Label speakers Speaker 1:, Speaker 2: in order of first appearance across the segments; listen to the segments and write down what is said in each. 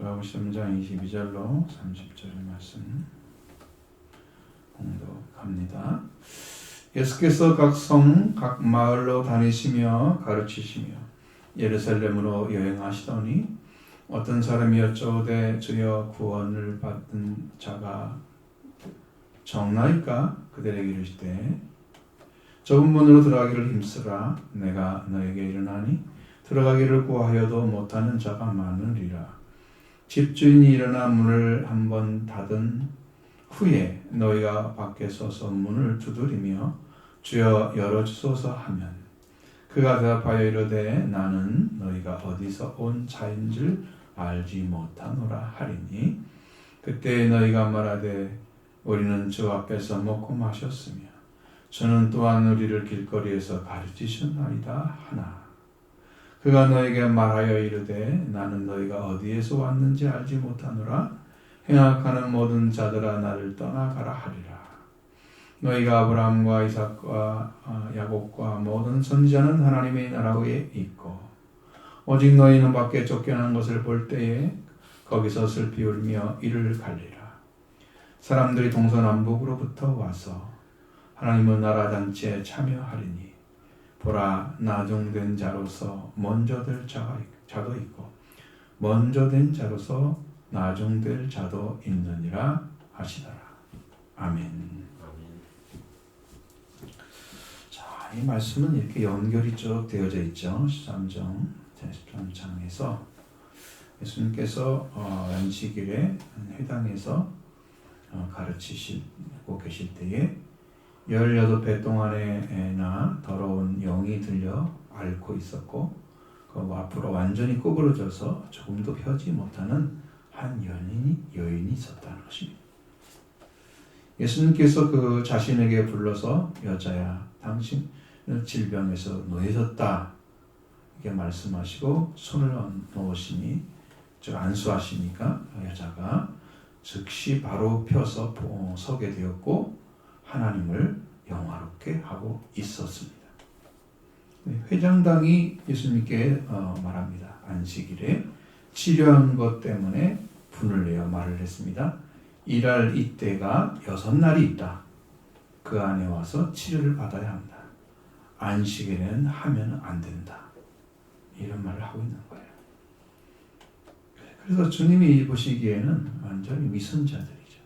Speaker 1: 요한복음 13장 22절로 30절의 말씀 공독합니다. 예수께서 각 성, 각 마을로 다니시며 가르치시며 예루살렘으로 여행하시더니 어떤 사람이 여쭤오되 주여 구원을 받은 자가 적나이까? 그들에게 이르시되 좁은 문으로 들어가기를 힘쓰라. 내가 너에게 이르나니 들어가기를 구하여도 못하는 자가 많으리라. 집주인이 일어나 문을 한번 닫은 후에 너희가 밖에 서서 문을 두드리며 주여 열어주소서 하면 그가 대답하여 이르되 나는 너희가 어디서 온 자인 줄 알지 못하노라 하리니 그때 너희가 말하되 우리는 주 앞에서 먹고 마셨으며 주는 또한 우리를 길거리에서 가르치셨나이다 하나 그가 너에게 말하여 이르되 나는 너희가 어디에서 왔는지 알지 못하노라 행악하는 모든 자들아 나를 떠나가라 하리라. 너희가 아브라함과 이삭과 야곱과 모든 선지자는 하나님의 나라에 있고 오직 너희는 밖에 쫓겨난 것을 볼 때에 거기서 슬피 울며 이를 갈리라. 사람들이 동서남북으로부터 와서 하나님의 나라 잔치에 참여하리니 보라 나중된 자로서 먼저 될 자도 있고 먼저 된 자로서 나중될 자도 있느니라 하시더라. 아멘. 자, 이 말씀은 이렇게 연결이 쭉 되어져 있죠. 13장에서 예수님께서 안식일에 회당에서 가르치시고 계실 때에 18배 동안에나 더러운 영이 들려 앓고 있었고 그 앞으로 완전히 구부러져서 조금도 펴지 못하는 한 여인이 있었다는 것입니다. 예수님께서 그 자신에게 불러서 여자야 당신은 질병에서 놓여졌다 이렇게 말씀하시고 손을 놓으시니 즉 안수하시니까 여자가 즉시 바로 펴서 서게 되었고 하나님을 영화롭게 하고 있었습니다. 회장당이 예수님께 말합니다. 안식일에 치료한 것 때문에 분을 내어 말을 했습니다. 일할 이때가 6날이 있다. 그 안에 와서 치료를 받아야 한다. 안식일에는 하면 안 된다. 이런 말을 하고 있는 거예요. 그래서 주님이 보시기에는 완전히 위선자들이죠.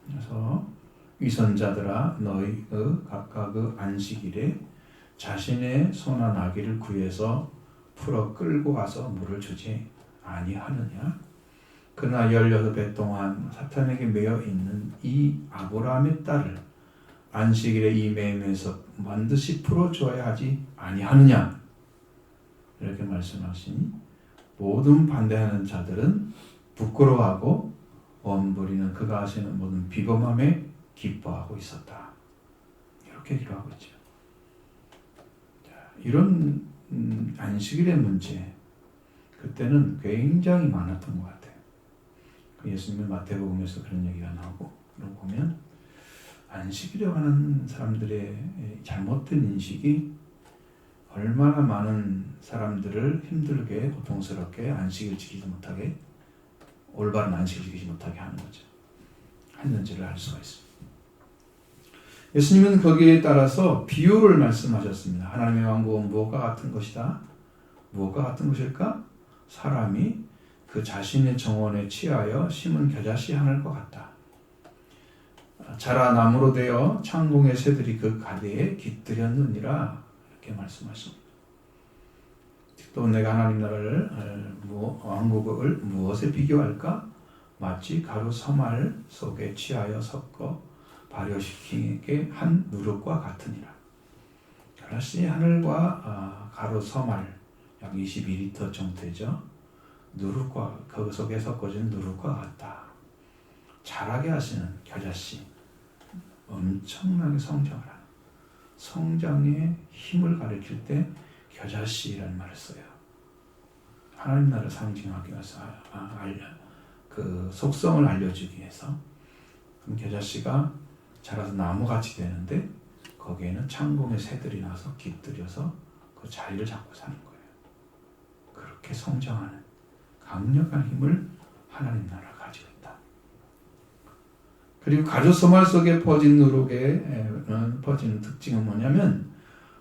Speaker 1: 그래서 위선자들아 너희의 각각의 안식일에 자신의 소나 나귀를 구해서 풀어 끌고 가서 물을 주지 아니하느냐? 그러나 16배 동안 사탄에게 매여 있는 이 아브라함의 딸을 안식일에 이 매임에서 반드시 풀어줘야 하지 아니하느냐? 이렇게 말씀하시니 모든 반대하는 자들은 부끄러워하고 원부리는 그가 하시는 모든 비범함에 기뻐하고 있었다. 이렇게 기록하고 있죠. 이런 안식일의 문제 그때는 굉장히 많았던 것 같아요. 예수님은 마태복음에서 그런 얘기가 나오고 보면 안식일에 관한 사람들의 잘못된 인식이 얼마나 많은 사람들을 힘들게 고통스럽게 안식일 지키지 못하게 올바른 안식일 지키지 못하게 하는 거죠. 했는지를 알 수가 있습니다. 예수님은 거기에 따라서 비유를 말씀하셨습니다. 하나님의 왕국은 무엇과 같은 것이다? 무엇과 같은 것일까? 사람이 그 자신의 정원에 취하여 심은 겨자씨 하늘과 같다. 자라 나무로 되어 창공의 새들이 그 가대에 깃들였느니라 이렇게 말씀하십니다. 또 내가 하나님 나라를 왕국을 무엇에 비교할까? 마치 가루 서말 속에 취하여 섞어 발효시키게 한 누룩과 같으니라. 겨자씨 하늘과 가루 서말 약 22리터 정도 되죠. 누룩과 그 속에 섞어진 누룩과 같다. 자라게 하시는 겨자씨 엄청나게 성장을 하는 성장의 힘을 가리킬 때 겨자씨라는 말을 써요. 하나님 나라를 상징하기 위해서 그 속성을 알려주기 위해서 그럼 겨자씨가 자라서 나무같이 되는데 거기에는 창공의 새들이 나서 깃들여서 그 자리를 잡고 사는 거예요. 그렇게 성장하는 강력한 힘을 하나님 나라가 가지고 있다. 그리고 가죽 소말 속에 퍼진 누룩에 퍼지는 특징은 뭐냐면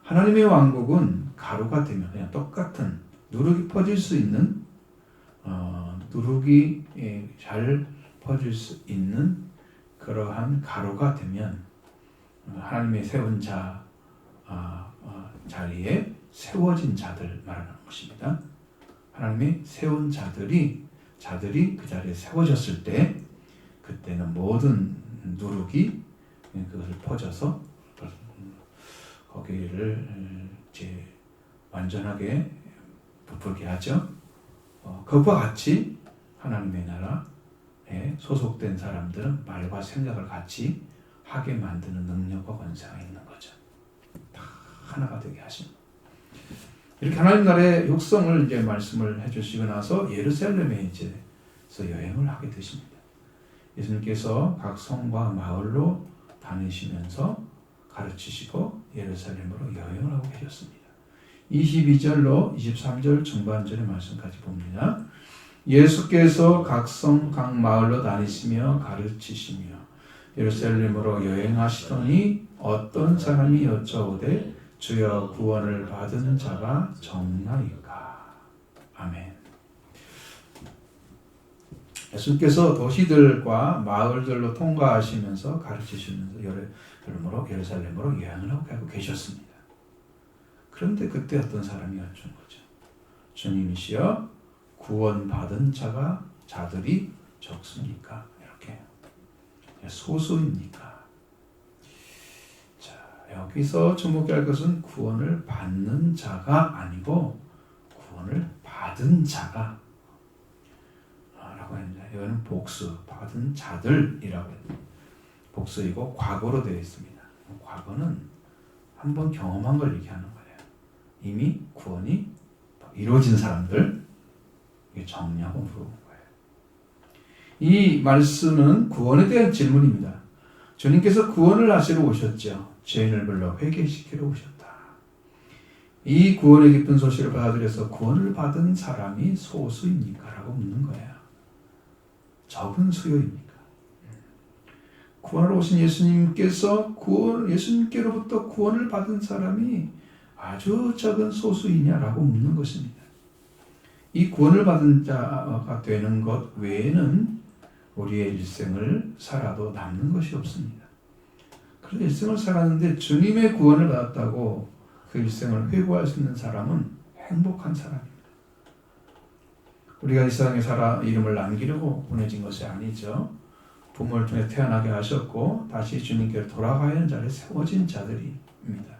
Speaker 1: 하나님의 왕국은 가루가 되면 그냥 똑같은 누룩이 퍼질 수 있는 누룩이 잘 퍼질 수 있는 그러한 가루가 되면 하나님의 세운 자리에 세워진 자들 말하는 것입니다. 하나님의 세운 자들이 그 자리에 세워졌을 때 그때는 모든 누룩이 그것을 퍼져서 거기를 이제 완전하게 부풀게 하죠. 그것과 같이 하나님의 나라에 소속된 사람들은 말과 생각을 같이 하게 만드는 능력과 권세가 있는 거죠. 다 하나가 되게 하신. 이렇게 하나님 나라의 육성을 이제 말씀을 해주시고 나서 예루살렘에 이제서 여행을 하게 되십니다. 예수님께서 각 성과 마을로 다니시면서 가르치시고 예루살렘으로 여행을 하고 계셨습니다. 22절로 23절 중반절의 말씀까지 봅니다. 예수께서 각 성, 각 마을로 다니시며 가르치시며 예루살렘으로 여행하시더니 어떤 사람이 여쭤오되 주여 구원을 받은 자가 적나이까. 아멘. 예수님께서 도시들과 마을들로 통과하시면서 가르치시면서 예루살렘으로 여행을 하고 계셨습니다. 그런데 그때 어떤 사람이 여쭌 거죠. 주님이시여 구원받은 자들이 적습니까? 이렇게 소수입니까? 자, 여기서 주목해야 할 것은 구원을 받는 자가 아니고 구원을 받은 자가 라고 합니다. 이거는 복수, 받은 자들이라고 합니다. 복수이고 과거로 되어 있습니다. 과거는 한번 경험한 걸 얘기하는 거예요. 이미 구원이 이루어진 사람들, 이게 정냐고 물어본 거예요. 이 말씀은 구원에 대한 질문입니다. 주님께서 구원을 하시러 오셨죠. 죄인을 불러 회개시키러 오셨다. 이 구원의 기쁜 소식을 받아들여서 구원을 받은 사람이 소수입니까? 라고 묻는 거예요. 적은 수요입니까? 구원을 오신 예수님께서 예수님께로부터 구원을 받은 사람이 아주 적은 소수이냐라고 묻는 것입니다. 이 구원을 받은 자가 되는 것 외에는 우리의 일생을 살아도 남는 것이 없습니다. 그래서 일생을 살았는데 주님의 구원을 받았다고 그 일생을 회고할 수 있는 사람은 행복한 사람입니다. 우리가 이 세상에 살아 이름을 남기려고 보내진 것이 아니죠. 부모를 통해 태어나게 하셨고 다시 주님께로 돌아가야 하는 자리에 세워진 자들입니다.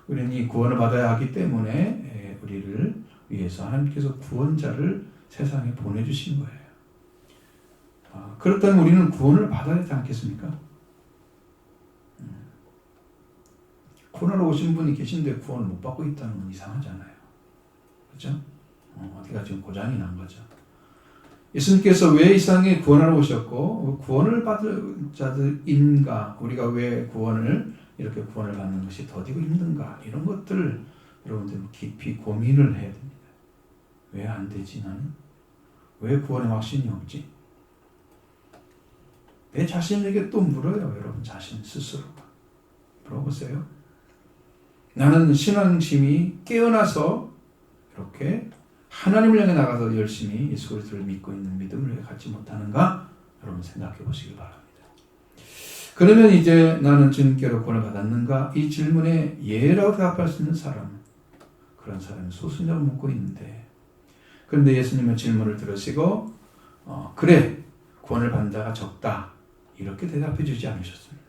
Speaker 1: 우리는 이 구원을 받아야 하기 때문에 우리를 위해서 하나님께서 구원자를 세상에 보내주신 거예요. 그렇다면 우리는 구원을 받아야 되지 않겠습니까? 구원하러 오신 분이 계신데 구원을 못 받고 있다는 건 이상하잖아요. 그렇죠? 어디가 지금 고장이 난 거죠. 예수님께서 왜 이 세상에 구원하러 오셨고 구원을 받을 자들인가, 우리가 왜 이렇게 구원을 받는 것이 더디고 힘든가, 이런 것들을 여러분들 깊이 고민을 해야 됩니다. 왜 안 되지 나는? 왜 구원의 확신이 없지? 내 자신에게 또 물어요. 여러분 자신 스스로가 물어보세요. 나는 신앙심이 깨어나서 이렇게 하나님을 향해 나가서 열심히 예수 그리스도를 믿고 있는 믿음을 왜 갖지 못하는가? 여러분 생각해 보시기 바랍니다. 그러면 이제 나는 주님께로 구원을 받았는가? 이 질문에 예라고 대답할 수 있는 사람, 그런 사람이 소수냐고 묻고 있는데, 그런데 예수님은 질문을 들으시고 그래 구원을 받는 자가 적다 이렇게 대답해 주지 않으셨습니다.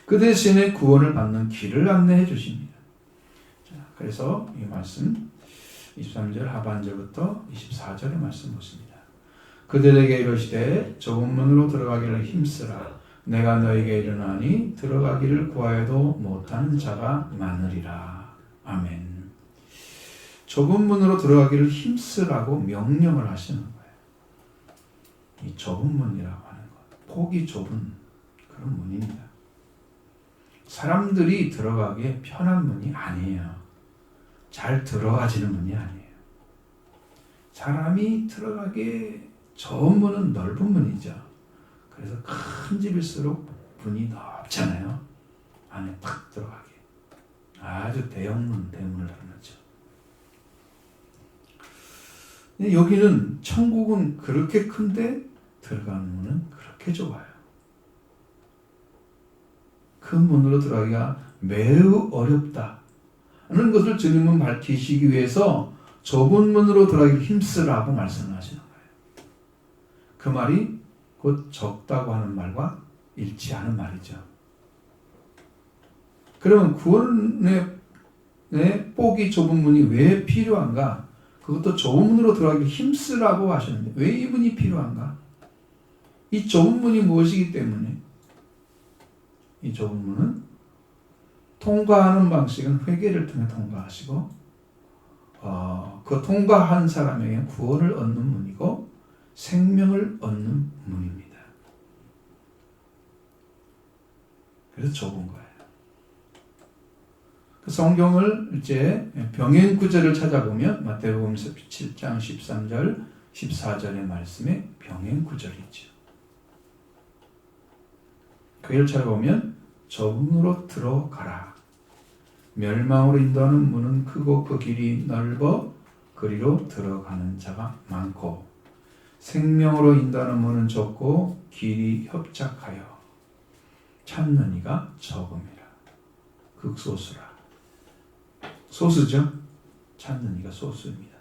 Speaker 1: 그 대신에 구원을 받는 길을 안내해 주십니다. 자, 그래서 이 말씀 23절 하반절부터 24절의 말씀 보십니다. 그들에게 이르시되 좁은 문으로 들어가기를 힘쓰라. 내가 너에게 이르노니 들어가기를 구하여도 못하는 자가 많으리라. 아멘. 좁은 문으로 들어가기를 힘쓰라고 명령을 하시는 거예요. 이 좁은 문이라고 하는 것, 폭이 좁은 그런 문입니다. 사람들이 들어가기에 편한 문이 아니에요. 잘 들어가지는 문이 아니에요. 사람이 들어가기에 좁은 문은 넓은 문이죠. 그래서 큰 집일수록 문이 넓잖아요. 안에 탁 들어가게. 아주 대형문, 대문을 열어놨죠. 여기는 천국은 그렇게 큰데 들어가는 문은 그렇게 좁아요. 큰 문으로 들어가기가 매우 어렵다 하는 것을 주님은 밝히시기 위해서 좁은 문으로 들어가기를 힘쓰라고 말씀하시는 거예요. 그 말이 곧 적다고 하는 말과 일치하는 말이죠. 그러면 구원의 폭이 좁은 문이 왜 필요한가? 그것도 좁은 문으로 들어가기를 힘쓰라고 하셨는데 왜 이 문이 필요한가? 이 좁은 문이 무엇이기 때문에? 이 좁은 문은 통과하는 방식은 회개를 통해 통과하시고 그 통과한 사람에게는 구원을 얻는 문이고 생명을 얻는 문입니다. 그래서 좁은 거예요. 그 성경을 이제 병행 구절을 찾아보면 마태복음 7장 13절 14절의 말씀에 병행 구절이 있죠. 그를 찾아보면 좁은 문으로 들어가라. 멸망으로 인도하는 문은 크고 그 길이 넓어 그리로 들어가는 자가 많고 생명으로 인도하는 문은 좁고 길이 협착하여 찾는 이가 적음이라. 극소수라. 소수죠. 찾는 이가 소수입니다.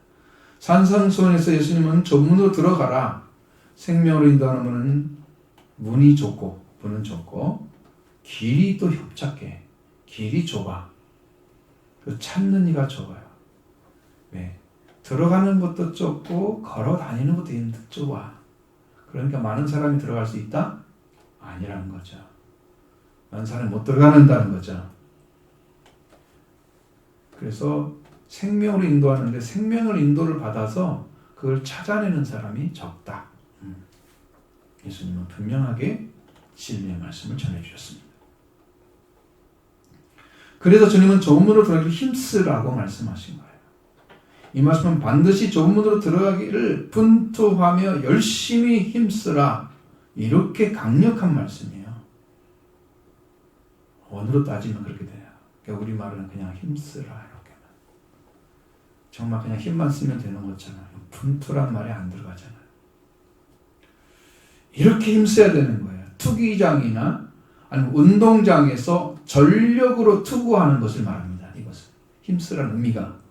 Speaker 1: 산상수훈에서 예수님은 좁은 문으로 들어가라. 생명으로 인도하는 문은 문이 좁고 문은 좁고 길이 또 협착해. 길이 좁아. 찾는 이가 좁아요. 왜? 들어가는 것도 좁고 걸어 다니는 것도 좁아. 그러니까 많은 사람이 들어갈 수 있다? 아니라는 거죠. 많은 사람이 못 들어가는다는 거죠. 그래서 생명으로 인도하는데 생명을 인도를 받아서 그걸 찾아내는 사람이 적다. 예수님은 분명하게 진리의 말씀을 전해주셨습니다. 그래서 주님은 좁은 문으로 들어가기를 힘쓰라고 말씀하신 거예요. 이 말씀은 반드시 좁은 문으로 들어가기를 분투하며 열심히 힘쓰라. 이렇게 강력한 말씀이에요. 원어로 따지면 그렇게 돼요. 그러니까 우리말은 그냥 힘쓰라 이렇게만. 정말 그냥 힘만 쓰면 되는 것잖아요. 분투란 말이 안 들어가잖아요. 이렇게 힘써야 되는 거예요. 투기장이나 아니면 운동장에서 전력으로 투구하는 것을 말합니다. 이것은 힘쓰라는 의미가.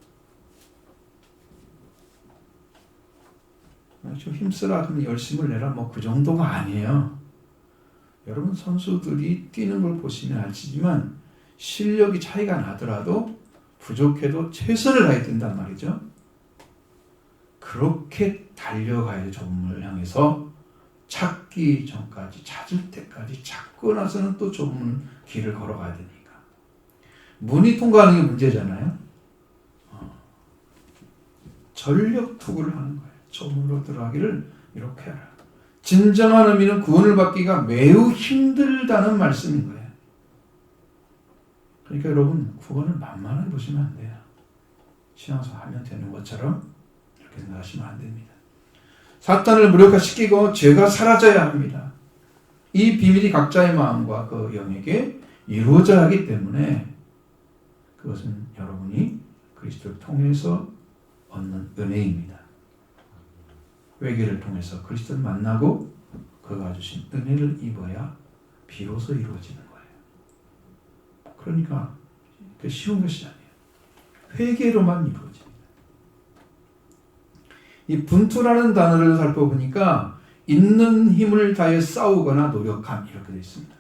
Speaker 1: 좀 힘쓰라 하면 열심을 내라 뭐 그 정도가 아니에요. 여러분 선수들이 뛰는 걸 보시면 알지만 실력이 차이가 나더라도 부족해도 최선을 다해 뛴단 말이죠. 그렇게 달려가야 돼. 좁은 문을 향해서 찾기 전까지 찾을 때까지 찾고 나서는 또 좁은 길을 걸어가야 되니까. 문이 통과하는 게 문제잖아요. 전력 투구를 하는 거예요. 좁은 문으로 들어가기를 이렇게 하라. 진정한 의미는 구원을 받기가 매우 힘들다는 말씀인 거예요. 그러니까 여러분 구원을 만만하게 보시면 안 돼요. 신앙생활 하면 되는 것처럼 이렇게 생각하시면 안 됩니다. 사탄을 무력화시키고 죄가 사라져야 합니다. 이 비밀이 각자의 마음과 그 영에게 이루어져야 하기 때문에 그것은 여러분이 그리스도를 통해서 얻는 은혜입니다. 회개를 통해서 그리스도를 만나고 그가 주신 은혜를 입어야 비로소 이루어지는 거예요. 그러니까 쉬운 것이 아니에요. 회개로만 이루어집니다. 이 분투라는 단어를 살펴보니까 있는 힘을 다해 싸우거나 노력함 이렇게 되어 있습니다.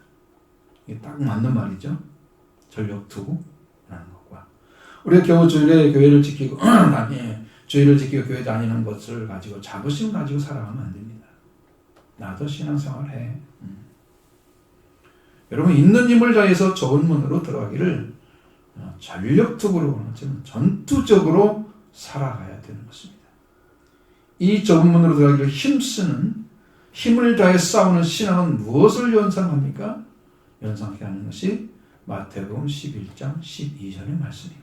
Speaker 1: 이게 딱 맞는 말이죠. 전력투구라는 것과 우리가 겨우 주일에 교회를 지키고 주일을 지키고 교회 다니는 것을 가지고 자부심 가지고 살아가면 안 됩니다. 나도 신앙생활 해. 여러분 있는 힘을 다해서 좁은 문으로 들어가기를 전력투구로 전투적으로 살아가야 되는 것입니다. 이 좁은 문으로 들어가기를 힘쓰는 힘을 다해 싸우는 신앙은 무엇을 연상합니까? 연상케 하는 것이 마태복음 11장 12절의 말씀입니다.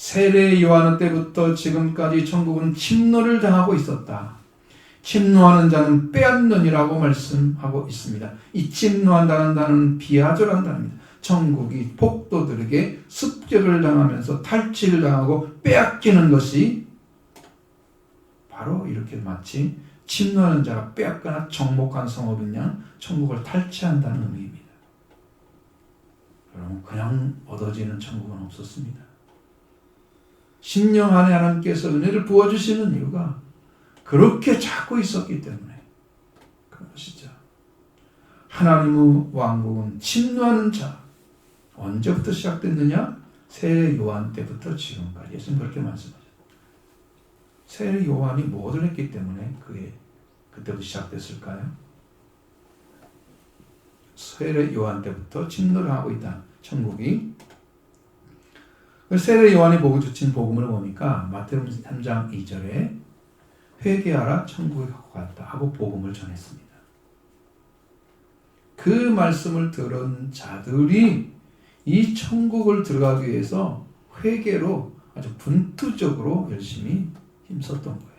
Speaker 1: 세례 요한 때부터 지금까지 천국은 침노를 당하고 있었다. 침노하는 자는 빼앗느니라고 말씀하고 있습니다. 이 침노한다는 단어는 비아조란 단어입니다. 천국이 폭도들에게 습격을 당하면서 탈취를 당하고 빼앗기는 것이 바로 이렇게 마치 침노하는 자가 빼앗거나 정복한 성읍인 양 천국을 탈취한다는 의미입니다. 여러분, 그냥 얻어지는 천국은 없었습니다. 신령 안에 하나님께서 은혜를 부어주시는 이유가 그렇게 찾고 있었기 때문에 그런 것이죠. 하나님의 왕국은 침노하는 자, 언제부터 시작됐느냐? 세례 요한 때부터 지금까지 예수님 그렇게 말씀하셨어요. 세례 요한이 무엇을 했기 때문에 그때부터 시작됐을까요? 세례 요한 때부터 침노를 하고 있다. 천국이. 세례 요한이 보고 주신 복음을 보니까 마태복음 3장 2절에 회개하라 천국에 갖고 갔다 하고 복음을 전했습니다. 그 말씀을 들은 자들이 이 천국을 들어가기 위해서 회개로 아주 분투적으로 열심히 힘썼던 거예요.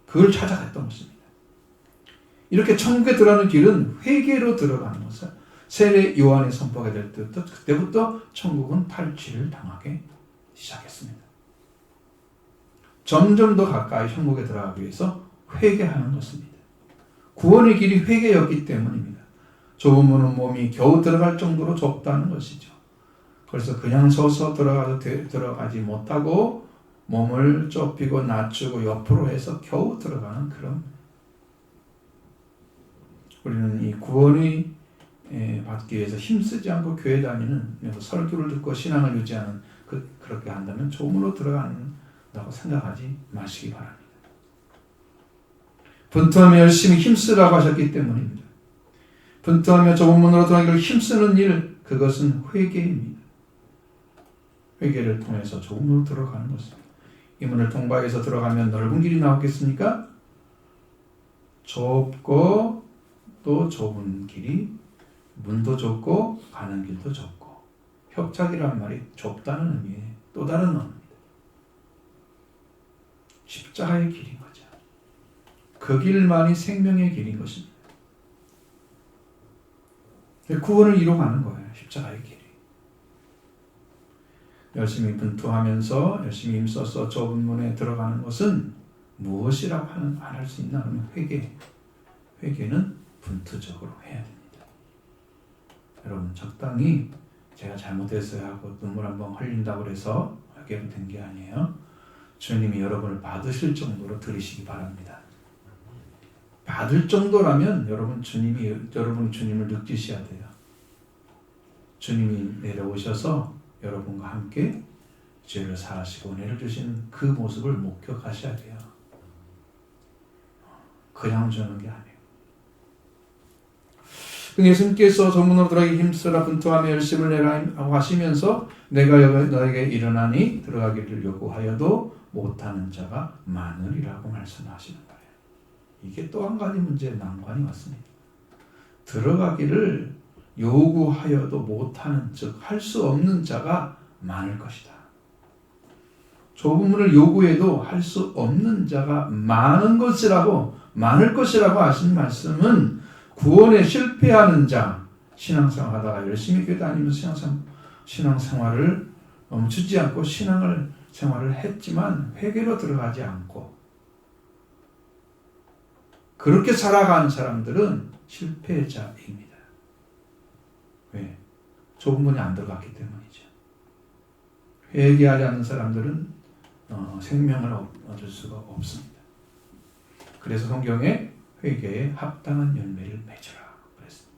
Speaker 1: 그걸 찾아갔던 것입니다. 이렇게 천국에 들어가는 길은 회개로 들어가는 것을 세례 요한이 선포하게 될 때부터 그때부터 천국은 탈취를 당하기 시작했습니다. 점점 더 가까이 천국에 들어가기 위해서 회개하는 것입니다. 구원의 길이 회개였기 때문입니다. 좁은 문은 몸이 겨우 들어갈 정도로 좁다는 것이죠. 그래서 그냥 서서 들어가지 못하고 몸을 좁히고 낮추고 옆으로 해서 겨우 들어가는 그런, 우리는 이 구원이 받기 위해서 힘쓰지 않고 교회 다니는 설교를 듣고 신앙을 유지하는 그렇게 한다면 조문으로 들어간다고 생각하지 마시기 바랍니다. 분투하며 열심히 힘쓰라고 하셨기 때문입니다. 분투하며 좁은 문으로 들어가기를 힘쓰는 일, 그것은 회개입니다. 회개를 통해서 좁은 문으로 들어가는 것입니다. 이 문을 통과해서 들어가면 넓은 길이 나오겠습니까? 좁고 또 좁은 길이, 문도 좁고 가는 길도 좁고, 협착이란 말이 좁다는 의미의 또 다른 언어입니다. 십자가의 길인 거죠. 그 길만이 생명의 길인 것입니다. 구원을 이루어가는 거예요. 십자가의 길이. 열심히 분투하면서 열심히 힘써서 좁은 문에 들어가는 것은 무엇이라고 할 수 있나 하면 회개. 회개는 분투적으로 해야 됩니다. 여러분, 적당히 제가 잘못했어야 하고 눈물 한번 흘린다고 해서 회개가 된 게 아니에요. 주님이 여러분을 받으실 정도로 들으시기 바랍니다. 받을 정도라면 여러분이 주님을 느끼셔야 돼요. 주님이 내려오셔서 여러분과 함께 죄를 사하시고 은혜를 주시는 그 모습을 목격하셔야 돼요. 그냥 주는 게 아니에요. 예수님께서 전문으로 들어가기 힘쓰라 분투하며 열심을 내라 하시면서 내가 너에게 일어나니 들어가기를 요구하여도 못하는 자가 많으리라고 말씀하시는 거예요. 이게 또 한 가지 문제의 난관이 왔습니다. 들어가기를 요구하여도 못하는, 즉 할 수 없는 자가 많을 것이다. 좁은 문을 요구해도 할 수 없는 자가 많을 것이라고 하신 말씀은 구원에 실패하는 자, 신앙생활 하다가 열심히 교회 다니면서 신앙생활을 멈추지 않고 신앙생활을 했지만 회개로 들어가지 않고 그렇게 살아가는 사람들은 실패자입니다. 왜? 좁은 문이 안 들어갔기 때문이죠. 회개하지 않는 사람들은 생명을 얻을 수가 없습니다. 그래서 성경에 회개에 합당한 열매를 맺으라 그랬습니다.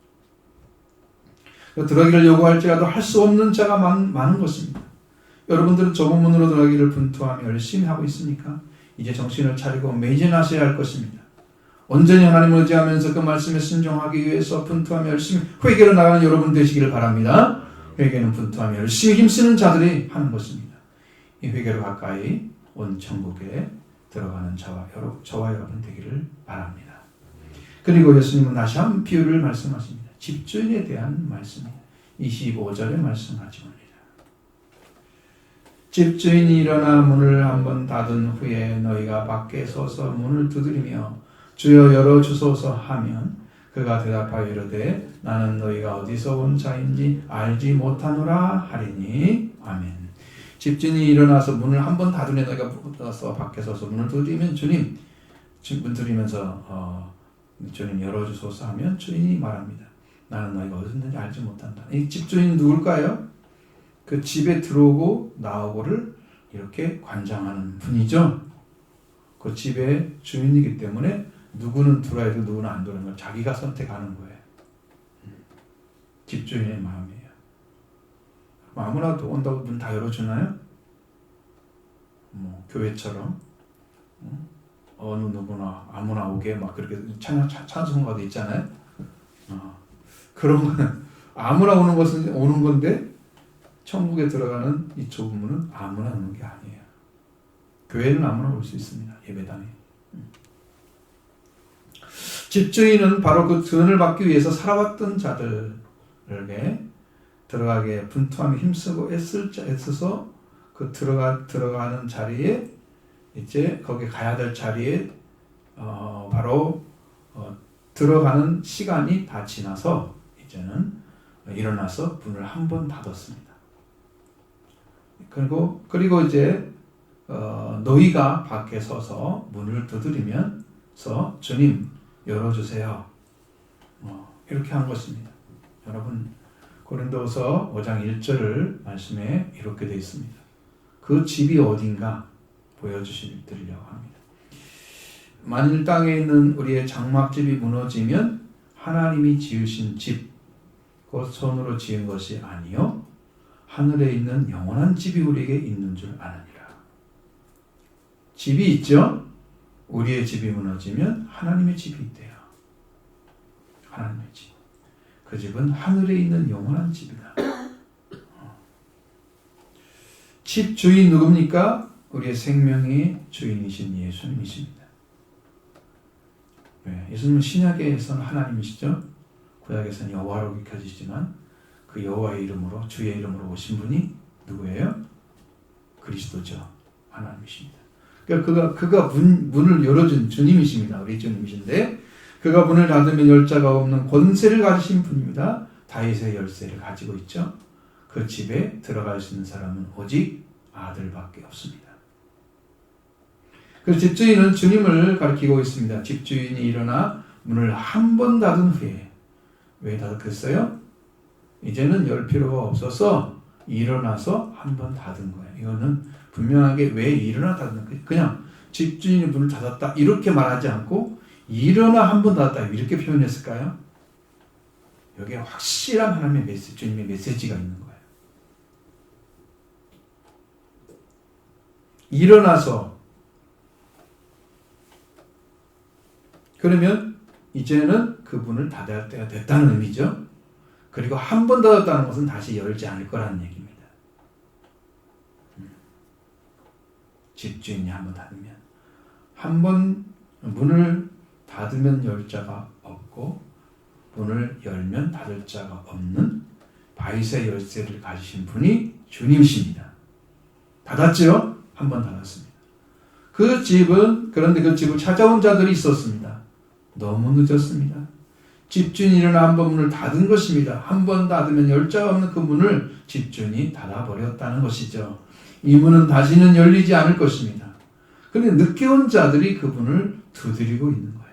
Speaker 1: 들어가기를 요구할지라도 할 수 없는 자가 많은 것입니다. 여러분들은 좁은 문으로 들어가기를 분투하며 열심히 하고 있습니까? 이제 정신을 차리고 매진하셔야 할 것입니다. 온전히 하나님을 의지하면서 그 말씀에 순종하기 위해서 분투하며 열심히 회개로 나가는 여러분 되시기를 바랍니다. 회개는 분투하며 열심히 힘쓰는 자들이 하는 것입니다. 이 회개로 가까이 온 천국에 들어가는 저와 여러분 되기를 바랍니다. 그리고 예수님은 다시 한 비유를 말씀하십니다. 집주인에 대한 말씀입니다. 25절에 말씀하십니다. 집주인이 일어나 문을 한번 닫은 후에 너희가 밖에 서서 문을 두드리며 주여 열어주소서 하면 그가 대답하여 이르되 나는 너희가 어디서 온 자인지 알지 못하노라 하리니. 아멘. 집주인이 일어나서 문을 한번 닫으니 너희가 밖에 서서 문을 두드리면 주님, 문 두드리면서 주님 열어주소서 하면 주인이 말합니다. 나는 너희가 어디서 있는지 알지 못한다. 이 집주인은 누굴까요? 그 집에 들어오고 나오고를 이렇게 관장하는 분이죠. 그 집의 주인이기 때문에 누구는 들어야 되고 누구는 안 들어오는 걸 자기가 선택하는 거예요. 집주인의 마음이에요. 아무나 온다고 문 다 열어주나요? 교회처럼 어느 누구나 아무나 오게 막 그렇게 찬송가도 있잖아요. 그런 거는 아무나 오는 것은 오는 건데 천국에 들어가는 이 좁은 문은 아무나 오는 게 아니에요. 교회는 아무나 올 수 있습니다. 예배당에. 집주인은 바로 그 구원을 받기 위해서 살아왔던 자들에게 들어가게 분투하며 힘쓰고 애써서 그 들어가는 자리에 이제 거기 가야 될 자리에 바로 들어가는 시간이 다 지나서 이제는 일어나서 문을 한 번 닫았습니다. 그리고 이제 너희가 밖에 서서 문을 두드리면서 주님 열어주세요. 이렇게 한 것입니다. 여러분 고린도서 5장 1절 말씀에 이렇게 되어 있습니다. 그 집이 어딘가 보여주시려고 합니다. 만일 땅에 있는 우리의 장막집이 무너지면 하나님이 지으신 집, 곧 손으로 지은 것이 아니요 하늘에 있는 영원한 집이 우리에게 있는 줄 아느니라. 집이 있죠? 우리의 집이 무너지면 하나님의 집이 있대요. 하나님의 집. 그 집은 하늘에 있는 영원한 집이다. 집 주인 누굽니까? 우리의 생명의 주인이신 예수님이십니다. 예수님은 신약에서는 하나님이시죠. 구약에서는 여호와로 켜지지만 그 여호와의 이름으로 주의 이름으로 오신 분이 누구예요? 그리스도죠. 하나님이십니다. 그러니까 그가 문을 열어준 주님이십니다. 우리 주님이신데 그가 문을 닫으면 열 자가 없는 권세를 가지신 분입니다. 다윗의 열쇠를 가지고 있죠. 그 집에 들어갈 수 있는 사람은 오직 아들밖에 없습니다. 그 집주인은 주님을 가리키고 있습니다. 집주인이 일어나 문을 한 번 닫은 후에 왜 닫았겠어요? 이제는 열 필요가 없어서 일어나서 한 번 닫은 거예요. 이거는 분명하게 왜 일어나 닫는 거예요? 그냥 집주인이 문을 닫았다 이렇게 말하지 않고 일어나 한 번 닫았다 이렇게 표현했을까요? 여기에 확실한 하나님의 메시지, 주님의 메시지가 있는 거예요. 일어나서 그러면 이제는 그 문을 닫을 때가 됐다는 의미죠. 그리고 한 번 닫았다는 것은 다시 열지 않을 거라는 얘기입니다. 집주인이 한 번 닫으면 한 번 문을 닫으면 열 자가 없고 문을 열면 닫을 자가 없는 다윗의 열쇠를 가지신 분이 주님이십니다. 닫았죠? 한 번 닫았습니다. 그런데 그 집을 찾아온 자들이 있었습니다. 너무 늦었습니다. 집주인이 일어나 한 번 문을 닫은 것입니다. 한 번 닫으면 열 자가 없는 그 문을 집주인이 닫아버렸다는 것이죠. 이 문은 다시는 열리지 않을 것입니다. 그런데 늦게 온 자들이 그 문을 두드리고 있는 거예요.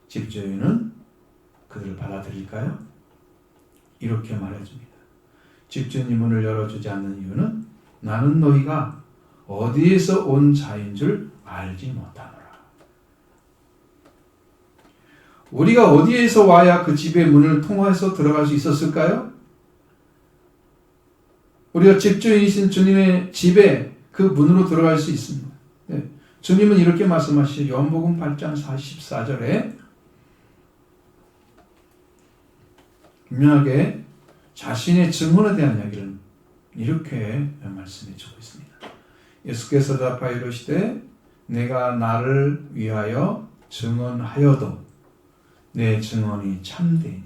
Speaker 1: 집주인은 그들을 받아들일까요? 이렇게 말해줍니다. 집주인이 문을 열어주지 않는 이유는 나는 너희가 어디에서 온 자인 줄 알지 못하노라. 우리가 어디에서 와야 그 집의 문을 통해서 들어갈 수 있었을까요? 우리가 집주인이신 주님의 집에 그 문으로 들어갈 수 있습니다. 네. 주님은 이렇게 말씀하시죠. 요한복음 8장 44절에 분명하게 자신의 증언에 대한 이야기를 이렇게 말씀해 주고 있습니다. 예수께서 대답하여 이르시되 내가 나를 위하여 증언하여도 내 증언이 참되니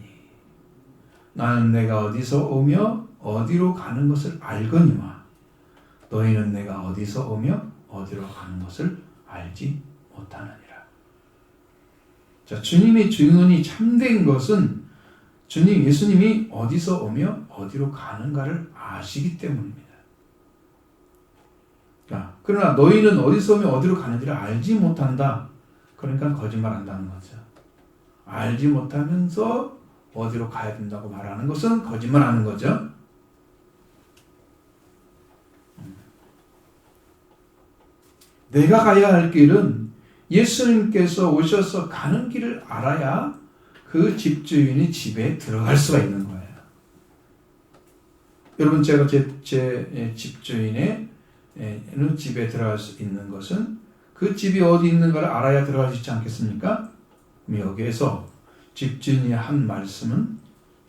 Speaker 1: 나는 내가 어디서 오며 어디로 가는 것을 알거니와 너희는 내가 어디서 오며 어디로 가는 것을 알지 못하느니라. 자, 주님의 증언이 참된 것은 예수님이 어디서 오며 어디로 가는가를 아시기 때문입니다. 자, 그러나 너희는 어디서 오며 어디로 가는지를 알지 못한다. 그러니까 거짓말한다는 거죠. 알지 못하면서 어디로 가야 된다고 말하는 것은 거짓말하는 거죠. 내가 가야 할 길은 예수님께서 오셔서 가는 길을 알아야 그 집주인이 집에 들어갈 수가 있는 거예요. 여러분, 제가 제 집주인의 집에 들어갈 수 있는 것은 그 집이 어디 있는가를 알아야 들어갈 수 있지 않겠습니까? 여기에서 집주인이 한 말씀은,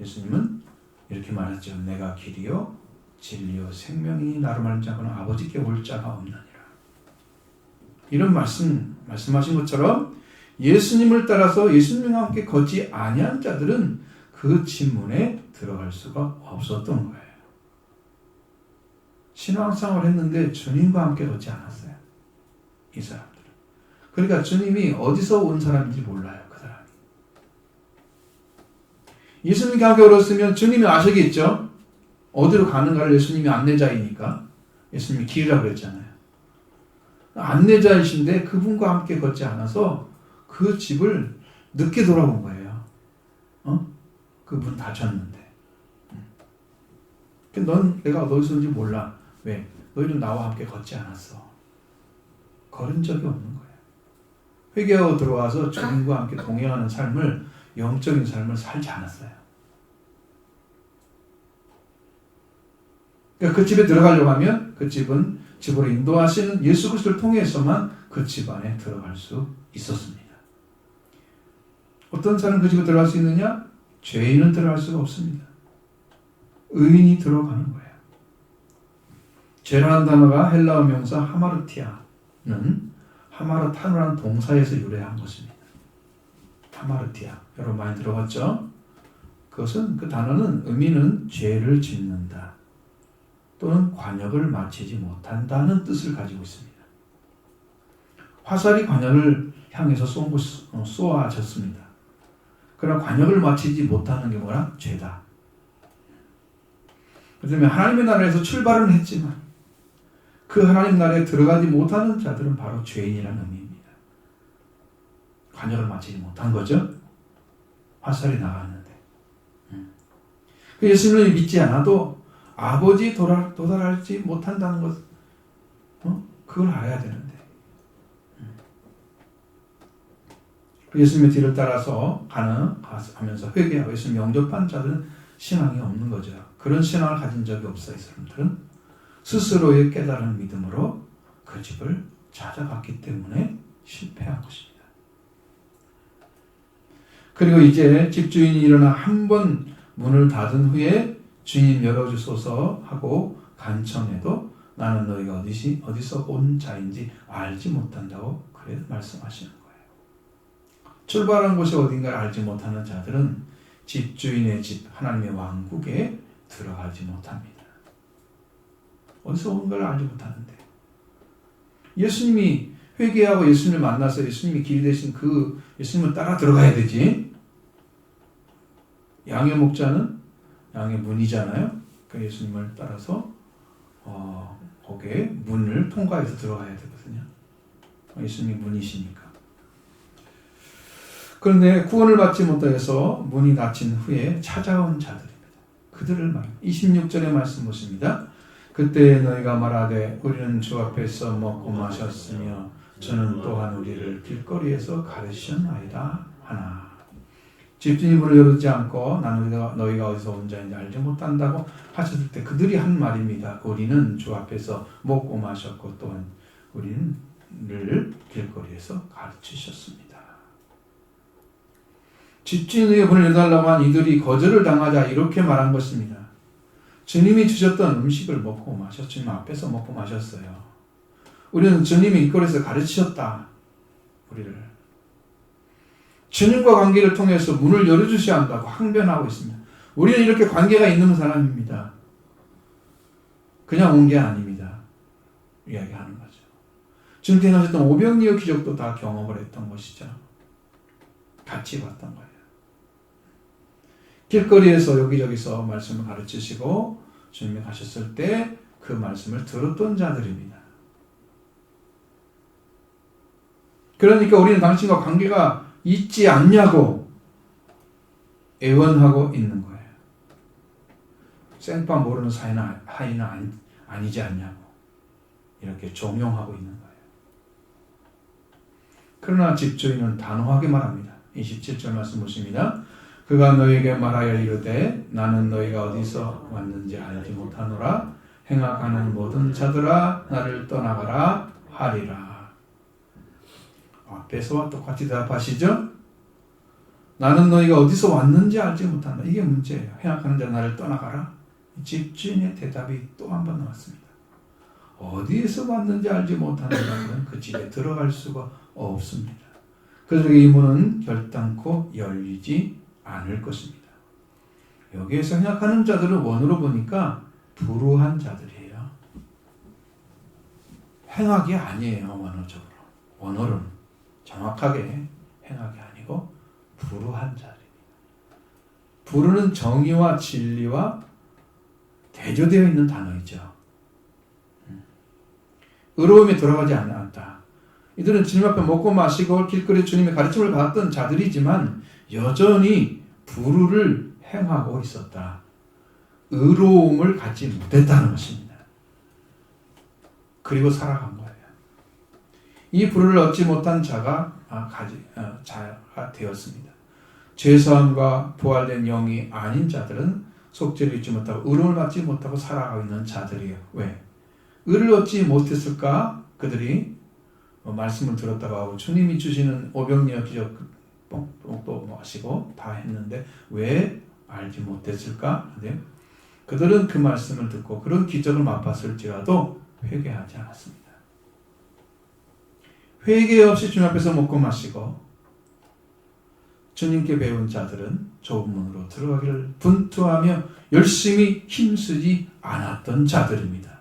Speaker 1: 예수님은 이렇게 말했죠. 내가 길이요 진리요 생명이니 나로 말미암지 않고는 아버지께 올 자가 없느니라. 이런 말씀하신 것처럼 예수님을 따라서 예수님과 함께 걷지 아니한 자들은 그 집 문에 들어갈 수가 없었던 거예요. 신앙생활을 했는데 주님과 함께 걷지 않았어요. 이 사람들은. 그러니까 주님이 어디서 온 사람인지 몰라요. 그 사람이. 예수님과 함께 걸었으면 주님이 아시겠죠. 어디로 가는가를 예수님이 안내자이니까. 예수님이 길이라고 그랬잖아요. 안내자이신데 그분과 함께 걷지 않아서 그 집을 늦게 돌아온 거예요. 그 문 닫혔는데. 넌 내가 어디서 온지 몰라. 왜? 너희는 나와 함께 걷지 않았어. 걸은 적이 없는 거예요. 회개하고 들어와서 주님과 함께 동행하는 삶을, 영적인 삶을 살지 않았어요. 그러니까 그 집에 들어가려고 하면 그 집은 집으로 인도하시는 예수 그리스도를 통해서만 그 집 안에 들어갈 수 있었습니다. 어떤 사람은 그 집에 들어갈 수 있느냐? 죄인은 들어갈 수가 없습니다. 의인이 들어가는 거예요. 죄라는 단어가 헬라어 명사 하마르티아는 하마르타누라는 동사에서 유래한 것입니다. 하마르티아. 여러분 많이 들어봤죠? 그 단어는 의미는 죄를 짓는다 또는 관역을 마치지 못한다는 뜻을 가지고 있습니다. 화살이 관역을 향해서 쏘아졌습니다. 그러나 관역을 마치지 못하는 게 뭐라? 죄다. 그다음에 하나님의 나라에서 출발은 했지만 그 하나님 나라에 들어가지 못하는 자들은 바로 죄인이라는 의미입니다. 관역을 마치지 못한 거죠. 화살이 나갔는데. 예수님을 믿지 않아도 아버지 도달하지 못한다는 것, 그걸 알아야 되는데. 예수님의 뒤를 따라서 하면서 회개하고 예수님 영접한 자들은 신앙이 없는 거죠. 그런 신앙을 가진 적이 없어요. 이 사람들은 스스로의 깨달은 믿음으로 그 집을 찾아갔기 때문에 실패한 것입니다. 그리고 이제 집주인이 일어나 한 번 문을 닫은 후에 주님 열어주소서 하고 간청해도 나는 너희가 어디서 온 자인지 알지 못한다고 그래 말씀하시는 거예요. 출발한 곳이 어딘가를 알지 못하는 자들은 집주인의 집, 하나님의 왕국에 들어가지 못합니다. 어디서 온 걸 알지 못하는데. 예수님이 회개하고 예수님을 만나서 예수님이 길이 되신 그 예수님을 따라 들어가야 되지. 양의 목자는 양의 문이잖아요. 그 예수님을 따라서 거기에 문을 통과해서 들어가야 되거든요. 예수님이 문이시니까. 그런데 구원을 받지 못해서 문이 닫힌 후에 찾아온 자들입니다. 그들을 말 26절의 말씀 보십니다. 그때 너희가 말하되 우리는 주 앞에서 먹고 마셨으며 저는 또한 우리를 길거리에서 가르치셨나이다 하나. 집주인이 문을 열지 않고 나는 너희가 어디서 온 자인지 알지 못한다고 하셨을 때 그들이 한 말입니다. 우리는 주 앞에서 먹고 마셨고 또한 우리를 길거리에서 가르치셨습니다. 집주인에게 문을 열달라고 한 이들이 거절을 당하자 이렇게 말한 것입니다. 주님이 주셨던 음식을 먹고 마셨, 주님 앞에서 먹고 마셨어요. 우리는 주님이 길거리에서 가르치셨다. 우리를. 주님과 관계를 통해서 문을 열어주셔야 한다고 항변하고 있습니다. 우리는 이렇게 관계가 있는 사람입니다. 그냥 온 게 아닙니다. 이야기하는 거죠. 주님께 행하셨던 오병이어 기적도 다 경험을 했던 것이죠. 같이 봤던 거예요. 길거리에서 여기저기서 말씀을 가르치시고 주님이 가셨을 때 그 말씀을 들었던 자들입니다. 그러니까 우리는 당신과 관계가 있지 않냐고 애원하고 있는 거예요. 생판 모르는 하인은 아니지 않냐고 이렇게 종용하고 있는 거예요. 그러나 집주인은 단호하게 말합니다. 27절 말씀 보십니다. 그가 너에게 말하여 이르되 나는 너희가 어디서 왔는지 알지 못하노라. 행악하는 모든 자들아 나를 떠나가라 하리라. 앞에서와 똑같이 대답하시죠? 나는 너희가 어디서 왔는지 알지 못한다. 이게 문제예요. 행악하는 자 나를 떠나가라. 집주인의 대답이 또 한 번 나왔습니다. 어디에서 왔는지 알지 못하는 그 집에 들어갈 수가 없습니다. 그래서 이 문은 결단코 열리지 않을 것입니다. 여기에서 행악하는 자들을 원어로 보니까 불우한 자들이에요. 행악이 아니에요. 원어적으로. 원어로는 정확하게 행악이 아니고 불우한 자들입니다. 불우는 정의와 진리와 대조되어 있는 단어이죠. 의로움에 들어가지 않았다. 이들은 주님 앞에 먹고 마시고 길거리 주님의 가르침을 받았던 자들이지만 여전히 불의를 행하고 있었다. 의로움을 갖지 못했다는 것입니다. 그리고 살아간 거예요. 이 불의를 얻지 못한 자가 되었습니다. 죄사함과 부활된 영이 아닌 자들은 속죄를 잊지 못하고 의로움을 받지 못하고 살아가고 있는 자들이에요. 왜? 의를 얻지 못했을까? 그들이 말씀을 들었다가 주님이 주시는 오병이어 기적 또 마시고 다 했는데 왜 알지 못했을까? 그들은 그 말씀을 듣고 그런 기적을 맛봤을지라도 회개하지 않았습니다. 회개 없이 주님 앞에서 먹고 마시고 주님께 배운 자들은 좁은 문으로 들어가기를 분투하며 열심히 힘쓰지 않았던 자들입니다.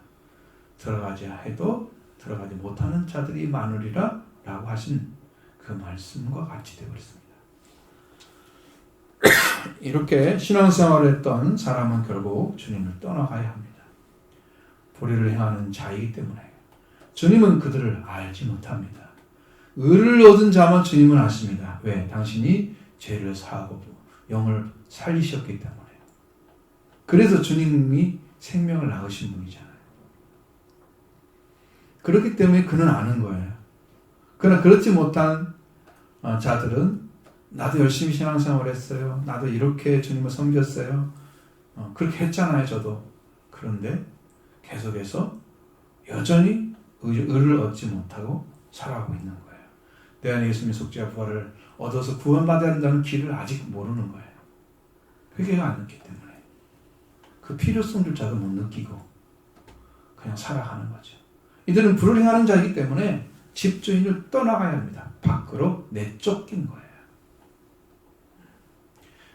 Speaker 1: 들어가자 해도 들어가지 못하는 자들이 많으리라 라고 하신 그 말씀과 같이 되어 있습니다. 이렇게 신앙생활을 했던 사람은 결국 주님을 떠나가야 합니다. 불의를 행하는 자이기 때문에 주님은 그들을 알지 못합니다. 의를 얻은 자만 주님은 아십니다. 왜? 당신이 죄를 사하고 영을 살리셨기 때문에. 그래서 주님이 생명을 낳으신 분이잖아요. 그렇기 때문에 그는 아는 거예요. 그러나 그렇지 못한 자들은 나도 열심히 신앙생활을 했어요. 나도 이렇게 주님을 섬겼어요. 그렇게 했잖아요, 저도. 그런데 계속해서 여전히 의를 얻지 못하고 살아가고 있는 거예요. 내 안에 예수님의 속죄와 부활을 얻어서 구원받아야 한다는 길을 아직 모르는 거예요. 회개가 안 됐기 때문에. 그 필요성조차도 못 느끼고 그냥 살아가는 거죠. 이들은 불을 행하는 자이기 때문에 집주인을 떠나가야 합니다. 밖으로 내쫓긴 거예요.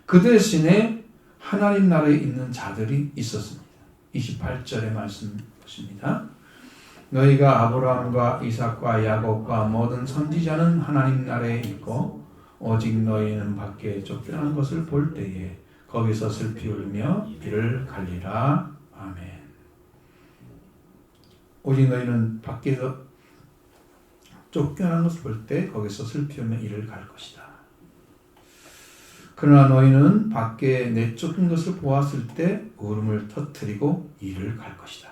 Speaker 1: 그 대신에 하나님 나라에 있는 자들이 있었습니다. 28절의 말씀 보십니다. 너희가 아브라함과 이삭과 야곱과 모든 선지자는 하나님 나라에 있고 오직 너희는 밖에 쫓겨난 것을 볼 때에 거기서 슬피 울며 이를 갈리라. 아멘. 오직 너희는 밖에서 쫓겨난 것을 볼 때 거기서 슬피 울며 이를 갈 것이다. 그러나 너희는 밖에 내쫓긴 것을 보았을 때 울음을 터뜨리고 이를 갈 것이다.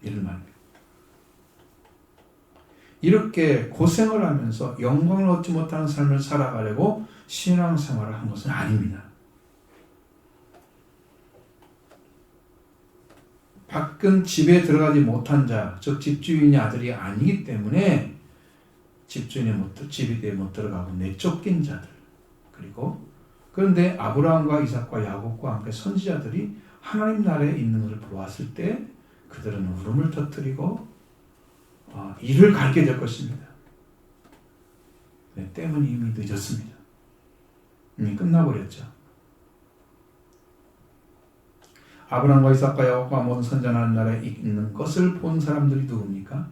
Speaker 1: 이를 말합니다. 이렇게 고생을 하면서 영광을 얻지 못하는 삶을 살아가려고 신앙생활을 한 것은 아닙니다. 밖은 집에 들어가지 못한 자, 즉 집주인의 아들이 아니기 때문에 집주인의 집에 못 들어가고 내쫓긴 자들. 그리고 그런데 아브라함과 이삭과 야곱과 함께 선지자들이 하나님 나라에 있는 것을 보았을 때 그들은 울음을 터뜨리고 이를 갈게 될 것입니다. 네, 때문에 이미 늦었습니다. 이미 끝나버렸죠. 아브라함과 이삭과 야곱과 모든 선지자는 나라에 있는 것을 본 사람들이 누굽니까?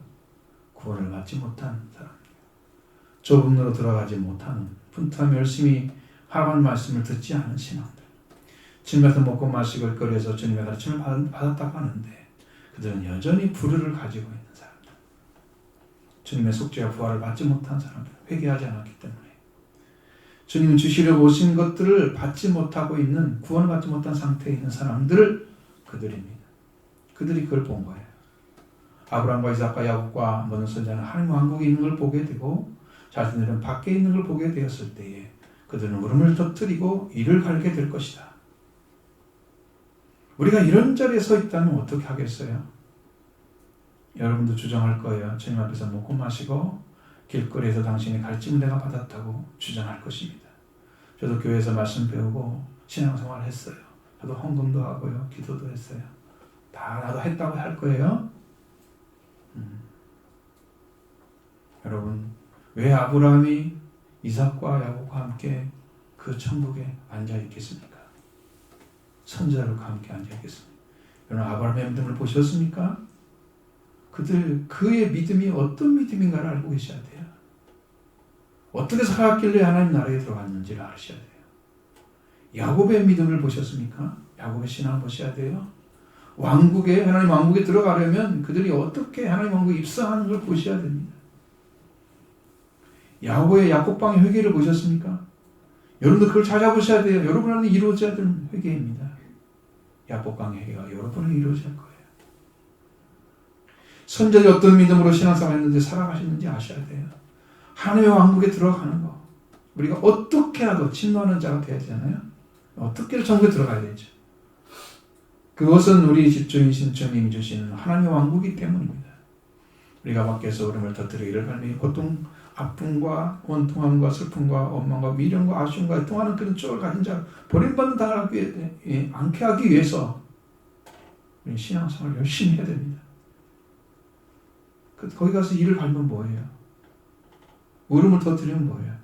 Speaker 1: 구원을 받지 못한 사람, 좁은 문으로 들어가지 못하는, 분투하며 열심히 하나님 말씀을 듣지 않은 신앙들, 주님에서 먹고 마시고 거리에서 주님의 가르침을 받았다고 하는데 그들은 여전히 불의를 가지고 있는 사람들, 주님의 속죄와 부활을 받지 못한 사람들, 회개하지 않았기 때문에 주님이 주시려고 오신 것들을 받지 못하고 있는, 구원을 받지 못한 상태에 있는 사람들을 그들입니다. 그들이 그걸 본 거예요. 아브라함과 이삭과 야곱과 모든 선지자는 하나님 왕국에 있는 걸 보게 되고 자신들은 밖에 있는 걸 보게 되었을 때에 그들은 울음을 터뜨리고 이를 갈게 될 것이다. 우리가 이런 자리에 서 있다면 어떻게 하겠어요? 여러분도 주장할 거예요. 주님 앞에서 먹고 마시고 길거리에서 당신의 가르침을 내가 받았다고 주장할 것입니다. 저도 교회에서 말씀 배우고 신앙생활 했어요. 저도 헌금도 하고요. 기도도 했어요. 다 나도 했다고 할 거예요. 여러분, 왜 아브라함이 이삭과 야곱과 함께 그 천국에 앉아 있겠습니까? 선지자들과 함께 앉아 있겠습니까? 여러분, 아브라함의 믿음을 보셨습니까? 그의 믿음이 어떤 믿음인가를 알고 계셔야 돼요. 어떻게 살았길래 하나님 나라에 들어갔는지를 아셔야 돼요. 야곱의 믿음을 보셨습니까? 야곱의 신앙을 보셔야 돼요. 하나님 왕국에 들어가려면 그들이 어떻게 하나님 왕국에 입성하는 걸 보셔야 됩니다. 야곱의 야곱방의 회개를 보셨습니까? 여러분도 그걸 찾아보셔야 돼요. 여러분한테 이루어져야 되는 회개입니다. 야곱방의 회개가 여러분에게 이루어질 거예요. 선지자들이 어떤 믿음으로 신앙생활 했는지 살아가시는지 아셔야 돼요. 하나님의 왕국에 들어가는 거. 우리가 어떻게라도 진노하는 자가 되어야 되잖아요. 어떻게든 천국에 들어가야 되죠. 그것은 우리 집주인이신 주님이 주시는 하나님의 왕국이기 때문입니다. 우리가 밖에서 울음을 터뜨리고 이를 갈며 고통, 아픔과 원통함과 슬픔과 원망과 미련과 아쉬움과 통하는 그런 쪽을 가진 자 버림받는 당하지 않게 하기 위해서 우리 신앙생활을 열심히 해야 됩니다. 거기 가서 이를 갈면 뭐예요? 울음을 터뜨리면 뭐예요?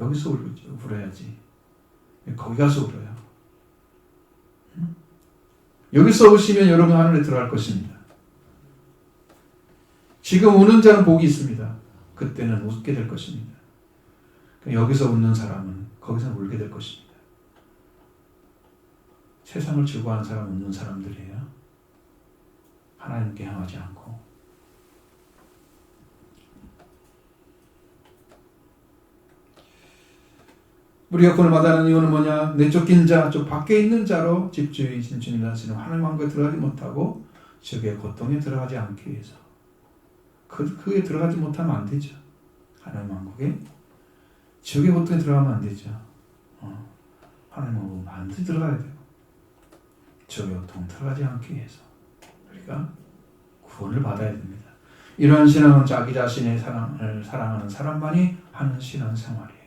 Speaker 1: 여기서 울어야지. 거기 가서 울어요. 여기서 우시면 여러분 하늘에 들어갈 것입니다. 지금 우는 자는 복이 있습니다. 그때는 웃게 될 것입니다. 여기서 웃는 사람은 거기서 울게 될 것입니다. 세상을 즐거워하는 사람은 웃는 사람들이에요. 하나님께 향하지 않고. 우리가 구원을 받아야 하는 이유는 뭐냐? 내쫓긴 자, 저 밖에 있는 자로 집주인이신 주님 자신은 하나님 왕국에 들어가지 못하고 적의 고통에 들어가지 않기 위해서. 그에 들어가지 못하면 안 되죠. 하나님 왕국에 적의 고통에 들어가면 안 되죠. 하나님 왕국에 반드시 들어가야 돼요. 적의 고통 들어가지 않기 위해서 우리가 구원을 받아야 됩니다. 이러한 신앙은 자기 자신의 사랑을 사랑하는 사람만이 하는 신앙생활이에요.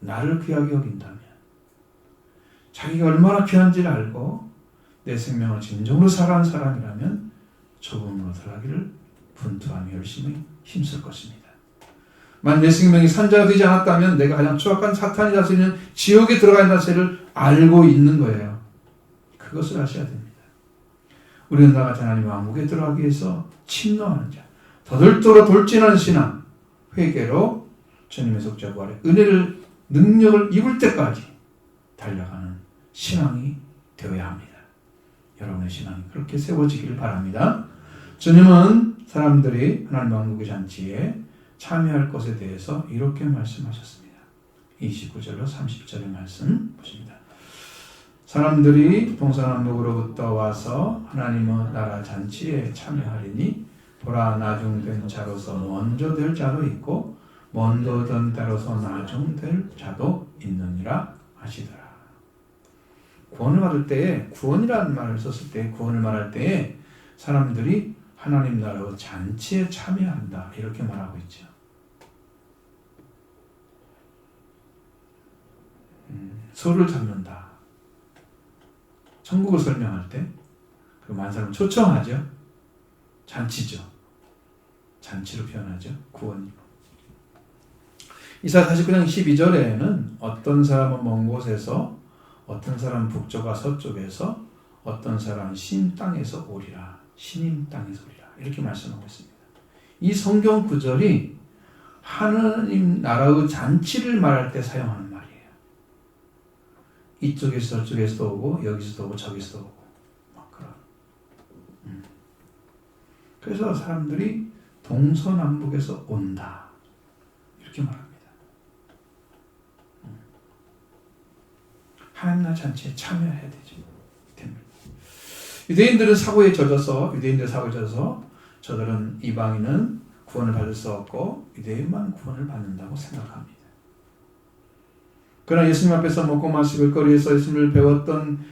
Speaker 1: 나를 귀하게 여긴다면, 자기가 얼마나 귀한지를 알고 내 생명을 진정으로 사랑하는 사람이라면 좁음으로 들어가기를 분투하며 열심히 힘쓸 것입니다. 만약 내 생명이 산자가 되지 않았다면 내가 가장 추악한 사탄이 다스리는 지옥에 들어가는 자세를 알고 있는 거예요. 그것을 아셔야 됩니다. 우리는 나같이 하나님 왕국에 들어가기 위해서 침노하는 자, 더들도록 돌진하는 신앙, 회개로 주님의 속죄와 부활의 은혜를 능력을 입을 때까지 달려가는 신앙이 되어야 합니다. 여러분의 신앙이 그렇게 세워지기를 바랍니다. 주님은 사람들이 하나님 왕국의 잔치에 참여할 것에 대해서 이렇게 말씀하셨습니다. 29절로 30절의 말씀 보십니다. 사람들이 동서남북으로부터 와서 하나님의 나라 잔치에 참여하리니 보라, 나중된 자로서 먼저 될 자도 있고 먼저 된 자로서 나중될 자도 있느니라 하시더라. 구원을 받을 때에, 구원이라는 말을 썼을 때, 구원을 말할 때에 사람들이 하나님 나라의 잔치에 참여한다 이렇게 말하고 있죠. 소를 잡는다. 천국을 설명할 때 그 많은 사람 초청하죠. 잔치죠. 잔치로 표현하죠. 구원이로. 이사야 49장 12절에는 어떤 사람은 먼 곳에서, 어떤 사람은 북쪽과 서쪽에서, 어떤 사람은 신 땅에서 오리라. 신임 땅에서 오리라. 이렇게 말씀하고 있습니다. 이 성경 구절이 하나님 나라의 잔치를 말할 때 사용하는 말이에요. 이쪽에서 저쪽에서도 오고 여기서도 오고 저기서도 오고 막 그런. 그래서 사람들이 동서남북에서 온다. 이렇게 말합니다. 하나님 나라 잔치에 참여해야 되죠. 유대인들은 사고에 젖어서 저들은 이방인은 구원을 받을 수 없고 유대인만 구원을 받는다고 생각합니다. 그러나 예수님 앞에서 먹고 마시고 거리에서 예수님을 배웠던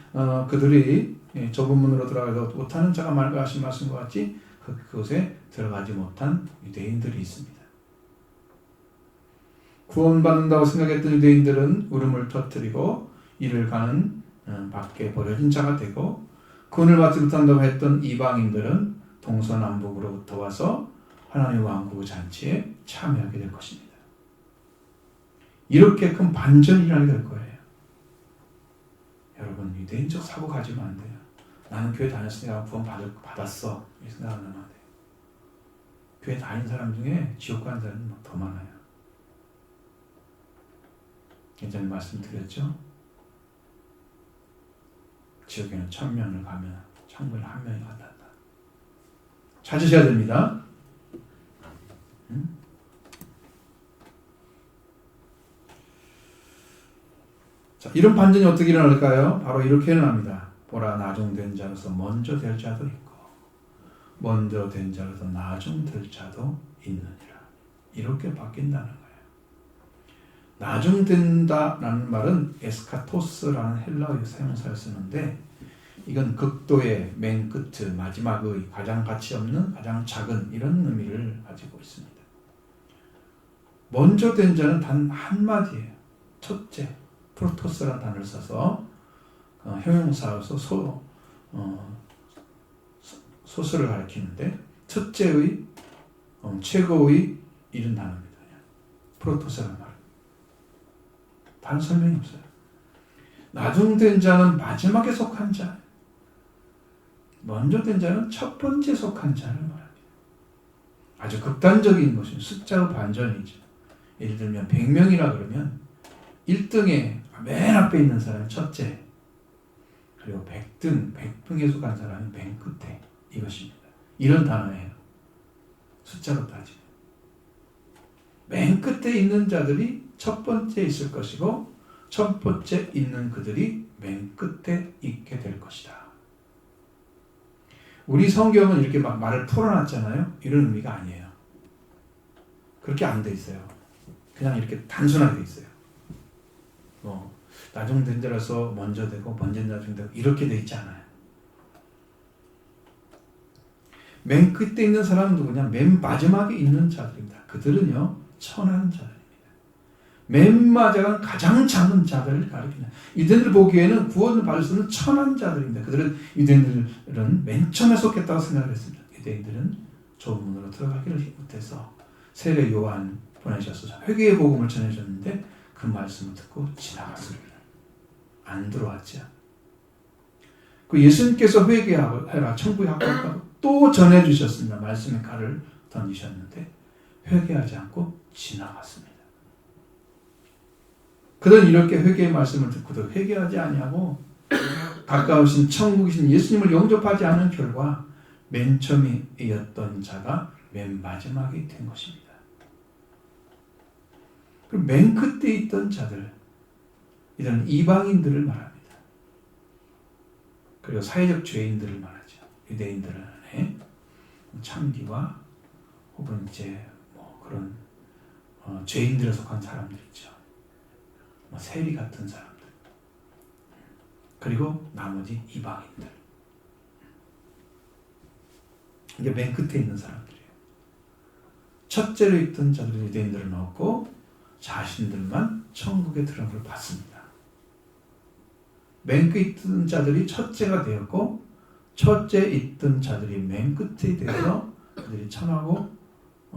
Speaker 1: 그들이 좁은 문으로 들어가도 못하는 자가 말과 하신 말씀과 같이 그곳에 들어가지 못한 유대인들이 있습니다. 구원받는다고 생각했던 유대인들은 울음을 터뜨리고 이를 가는 밖에 버려진 자가 되고 구원을 받지 못한다고 했던 이방인들은 동서남북으로부터 와서 하나님의 왕국 잔치에 참여하게 될 것입니다. 이렇게 큰 반전이 일어나게 될 거예요. 여러분 유대인적 사고 가지면 안 돼요. 나는 교회 다녔으니까 구원 받았어. 이 생각하면 안 돼요. 교회 다니는 사람 중에 지옥 가는 사람은 더 많아요. 예전에 말씀드렸죠? 지옥에는 1000명을 가면 천국에 1명이 간단다. 찾으셔야 됩니다. 자, 이런 반전이 어떻게 일어날까요? 바로 이렇게 일어납니다. 보라, 나중된 자로서 먼저 될 자도 있고 먼저 된 자로서 나중될 자도 있느니라. 이렇게 바뀐다는 거예요. 나중된다라는 말은 에스카토스라는 헬라어의 사용사를 쓰는데 이건 극도의 맨 끝, 마지막의 가장 가치 없는 가장 작은 이런 의미를 가지고 있습니다. 먼저 된 자는 단 한마디예요. 첫째, 프로토스라는 단어를 써서 형용사로서 소수를 가리키는데 첫째의 최고의 이런 단어입니다. 프로토스라는 말. 다른 설명이 없어요. 나중된 자는 마지막에 속한 자, 먼저 된 자는 첫 번째 속한 자를 말합니다. 아주 극단적인 것은 숫자의 반전이죠. 예를 들면 100명이라 그러면 1등에 맨 앞에 있는 사람이 첫째, 그리고 100등에 속한 사람이 맨 끝에, 이것입니다. 이런 단어예요. 숫자로 따지면 맨 끝에 있는 자들이 첫 번째 있을 것이고 첫 번째 있는 그들이 맨 끝에 있게 될 것이다. 우리 성경은 이렇게 막 말을 풀어놨잖아요. 이런 의미가 아니에요. 그렇게 안 돼 있어요. 그냥 이렇게 단순하게 돼 있어요. 나중된 자라서 먼저 되고 먼저 나중 되고 이렇게 돼 있지 않아요. 맨 끝에 있는 사람은 누구냐? 맨 마지막에 있는 자들입니다. 그들은요 천한 자들입니다. 맨 마지막은 가장 작은 자들을 가리키는, 유대인들 보기에는 구원을 받을 수 있는 천한 자들입니다. 그들은 유대인들은 맨 처음에 속했다고 생각을 했습니다. 유대인들은 좁은 문으로 들어가기를 못해서 세례 요한 보내셔서 회개의 복음을 전해줬는데 그 말씀을 듣고 지나갔습니다. 안 들어왔죠. 그 예수님께서 회개하라 천국에 합격하고 또 전해주셨습니다. 말씀의 칼을 던지셨는데 회개하지 않고 지나갔습니다. 그들은 이렇게 회개의 말씀을 듣고도 회개하지 아니하고 가까우신 천국이신 예수님을 영접하지 않은 결과 맨 처음이었던 자가 맨 마지막이 된 것입니다. 그럼 맨 끝에 있던 자들, 이런 이방인들을 말합니다. 그리고 사회적 죄인들을 말하죠. 유대인들은 창기와 혹은 이제 그런 죄인들에 속한 사람들 있죠. 세리 같은 사람들. 그리고 나머지 이방인들. 이게 맨 끝에 있는 사람들이에요. 첫째로 있던 자들은 유대인들은 없고 자신들만 천국에 들어감을 받습니다. 맨 끝에 있던 자들이 첫째가 되었고 첫째 있던 자들이 맨 끝에 되어서 그들이 천하고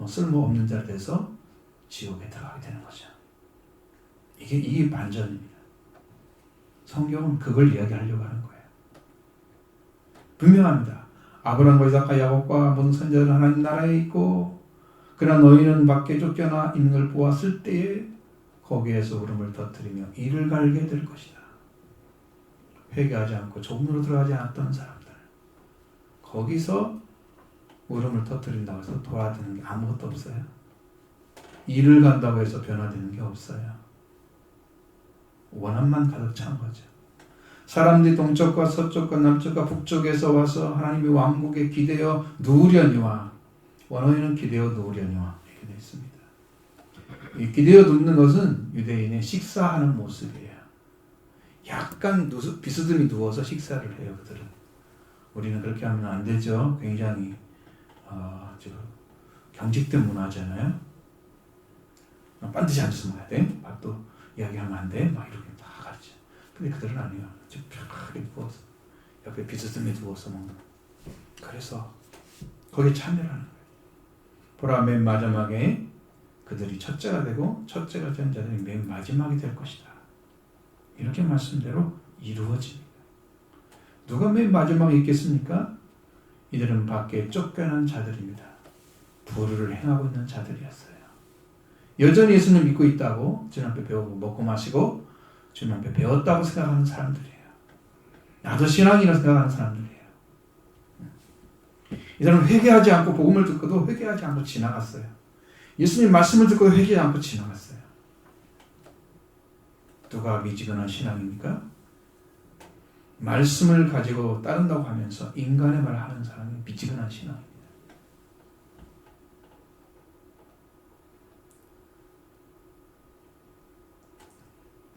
Speaker 1: 쓸모없는 자가 돼서 지옥에 들어가게 되는 거죠. 이게 반전입니다. 성경은 그걸 이야기하려고 하는 거예요. 분명합니다. 아브라함과 이삭과 야곱과 모든 선지자들은 하나님 나라에 있고 그러나 너희는 밖에 쫓겨나 있는 걸 보았을 때에 거기에서 울음을 터뜨리며 이를 갈게 될 것이다. 회개하지 않고 조문으로 들어가지 않았던 사람들, 거기서 울음을 터뜨린다고 해서 돌아드는 게 아무것도 없어요. 이를 간다고 해서 변화되는 게 없어요. 원한만 가득 찬 거죠. 사람들이 동쪽과 서쪽과 남쪽과 북쪽에서 와서 하나님의 왕국에 기대어 누우려니와, 원어에는 기대어 누우려니와 이렇게 되어 있습니다. 이 기대어 눕는 것은 유대인의 식사하는 모습이에요. 약간 비스듬히 누워서 식사를 해요. 그들은. 우리는 그렇게 하면 안 되죠. 굉장히 경직된 문화잖아요. 반드시 앉아서 먹어야 돼. 밥도 이야기하면 안 돼. 막 이렇게 다 가르쳐. 근데 그들은 아니에요. 편하게 누워서 옆에 비스듬히 누워서 먹는. 그래서 거기에 참여를 하는 거예요. 보라, 맨 마지막에 그들이 첫째가 되고 첫째가 된 자들이 맨 마지막이 될 것이다. 이렇게 말씀대로 이루어집니다. 누가 맨 마지막에 있겠습니까? 이들은 밖에 쫓겨난 자들입니다. 불의를 행하고 있는 자들이었어요. 여전히 예수님을 믿고 있다고, 주님 앞에 배우고 먹고 마시고 주님 앞에 배웠다고 생각하는 사람들이에요. 나도 신앙이라고 생각하는 사람들이에요. 이 사람은 회개하지 않고 복음을 듣고도 회개하지 않고 지나갔어요. 예수님 말씀을 듣고도 회개하지 않고 지나갔어요. 누가 미지근한 신앙입니까? 말씀을 가지고 따른다고 하면서 인간의 말을 하는 사람이 미지근한 신앙입니다.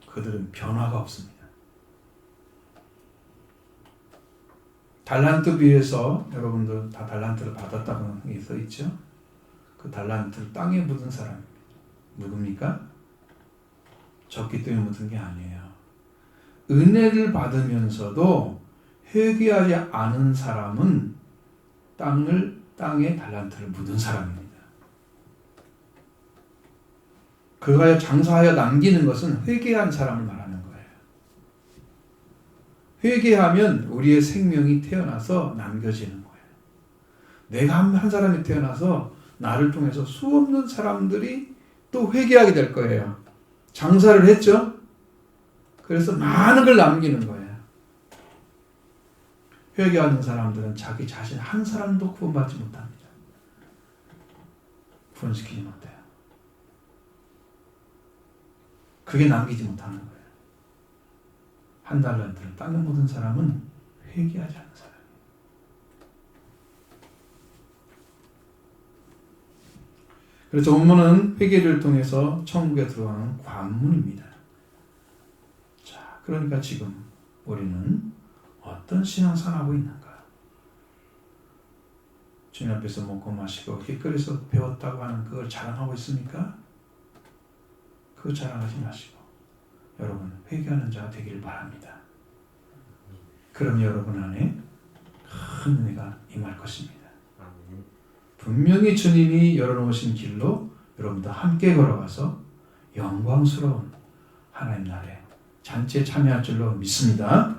Speaker 1: 그들은 변화가 없습니다. 달란트 비에서 여러분들 다 달란트를 받았다고 써 있죠? 그 달란트를 땅에 묻은 사람입니다. 누굽니까? 적기 때문에 묻은 게 아니에요. 은혜를 받으면서도 회개하지 않은 사람은 땅에 달란트를 묻은 사람입니다. 그가 장사하여 남기는 것은 회개한 사람을 말하는 거예요. 회개하면 우리의 생명이 태어나서 남겨지는 거예요. 내가 한 사람이 태어나서 나를 통해서 수없는 사람들이 또 회개하게 될 거예요. 장사를 했죠? 그래서 많은 걸 남기는 거예요. 회개하는 사람들은 자기 자신 한 사람도 구원받지 못합니다. 구원시키지 못해요. 그게 남기지 못하는 거예요. 한 달란트를 땅에 묻은 사람은 회개하지 않는 사람이에요. 그래서 본문은 회개를 통해서 천국에 들어가는 관문입니다. 자, 그러니까 지금 우리는 어떤 신앙생활을 하고 있는가? 주님 앞에서 먹고 마시고 길거리에서 배웠다고 하는 그걸 자랑하고 있습니까? 그거 자랑하지 마시고 여러분 회개하는 자 되기를 바랍니다. 그럼 여러분 안에 큰 은혜가 임할 것입니다. 분명히 주님이 열어놓으신 길로 여러분도 함께 걸어가서 영광스러운 하나님 나라에 잔치에 참여할 줄로 믿습니다.